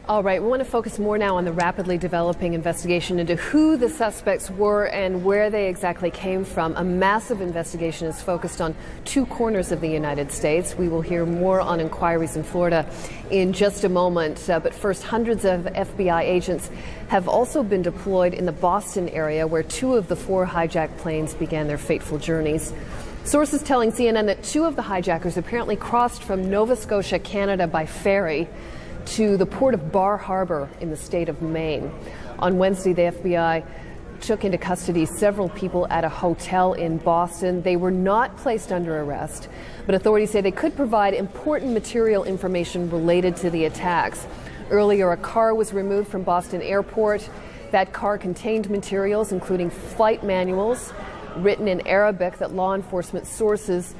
All right, we want to focus more now on the rapidly developing investigation into who the suspects were and where they exactly came from. A massive investigation is focused on two corners of the United States. We will hear more on inquiries in Florida in just a moment. But first, hundreds of FBI agents have also been deployed in the Boston area, where two of the four hijacked planes began their fateful journeys. Sources telling CNN that two of the hijackers apparently crossed from Nova Scotia, Canada by ferry to the port of Bar Harbor in the state of Maine. On Wednesday, the FBI took into custody several people at a hotel in Boston. They were not placed under arrest, but authorities say they could provide important material information related to the attacks. Earlier, a car was removed from Boston Airport. That car contained materials, including flight manuals written in Arabic that law enforcement sources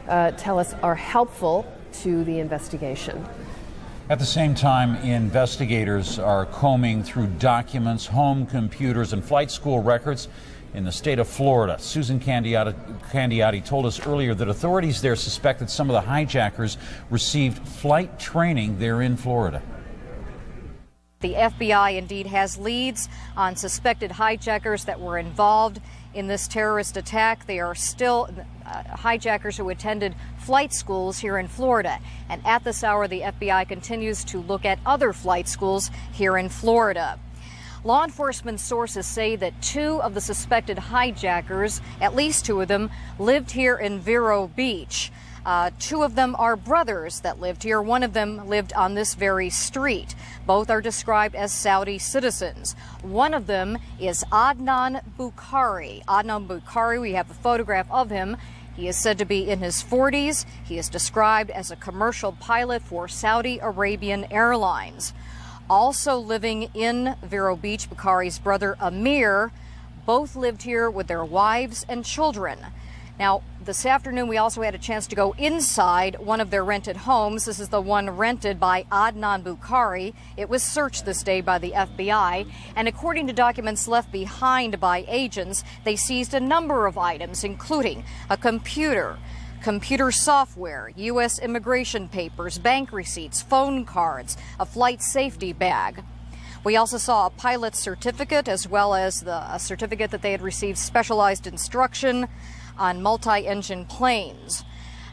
tell us are helpful to the investigation. At the same time, investigators are combing through documents, home computers, and flight school records in the state of Florida. Susan Candiotti told us earlier that authorities there suspect that some of the hijackers received flight training there in Florida. The FBI indeed has leads on suspected hijackers that were involved in this terrorist attack. They are still hijackers who attended flight schools here in Florida. And at this hour, the FBI continues to look at other flight schools here in Florida. Law enforcement sources say that two of the suspected hijackers, at least two of them, lived here in Vero Beach. Two of them are brothers that lived here. One of them lived on this very street. Both are described as Saudi citizens. One of them is Adnan Bukhari. Adnan Bukhari, we have a photograph of him. He is said to be in his 40s. He is described as a commercial pilot for Saudi Arabian Airlines. Also living in Vero Beach, Bukhari's brother Ameer. Both lived here with their wives and children. Now, this afternoon, we also had a chance to go inside one of their rented homes. This is the one rented by Adnan Bukhari. It was searched this day by the FBI, and according to documents left behind by agents, they seized a number of items, including a computer software, U.S. immigration papers, bank receipts, phone cards, a flight safety bag. We also saw a pilot's certificate, as well as a certificate that they had received specialized instruction on multi-engine planes.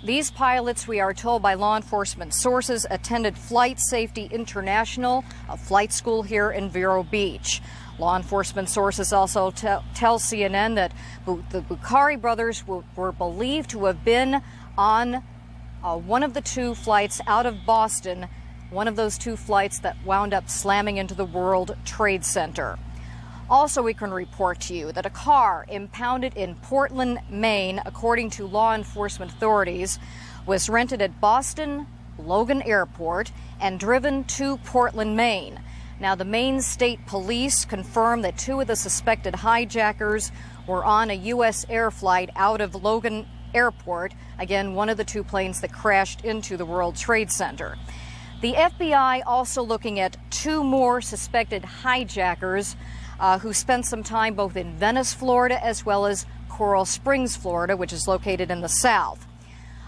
These pilots, we are told by law enforcement sources, attended Flight Safety International, a flight school here in Vero Beach. Law enforcement sources also tell CNN that the Bukhari brothers were believed to have been on one of the two flights out of Boston, one of those two flights that wound up slamming into the World Trade Center. Also, we can report to you that a car impounded in Portland, Maine, according to law enforcement authorities, was rented at Boston Logan Airport and driven to Portland, Maine. Now, the Maine State Police confirmed that two of the suspected hijackers were on a U.S. air flight out of Logan Airport, again, one of the two planes that crashed into the World Trade Center. The FBI also looking at two more suspected hijackers who spent some time both in Venice, Florida, as well as Coral Springs, Florida, which is located in the south.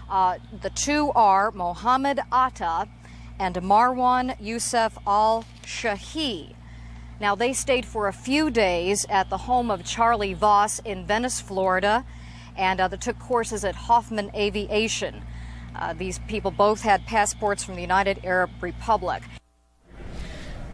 The two are Mohammed Atta and Marwan Youssef al-Shahi. Now, they stayed for a few days at the home of Charlie Voss in Venice, Florida, and they took courses at Hoffman Aviation. These people both had passports from the United Arab Republic.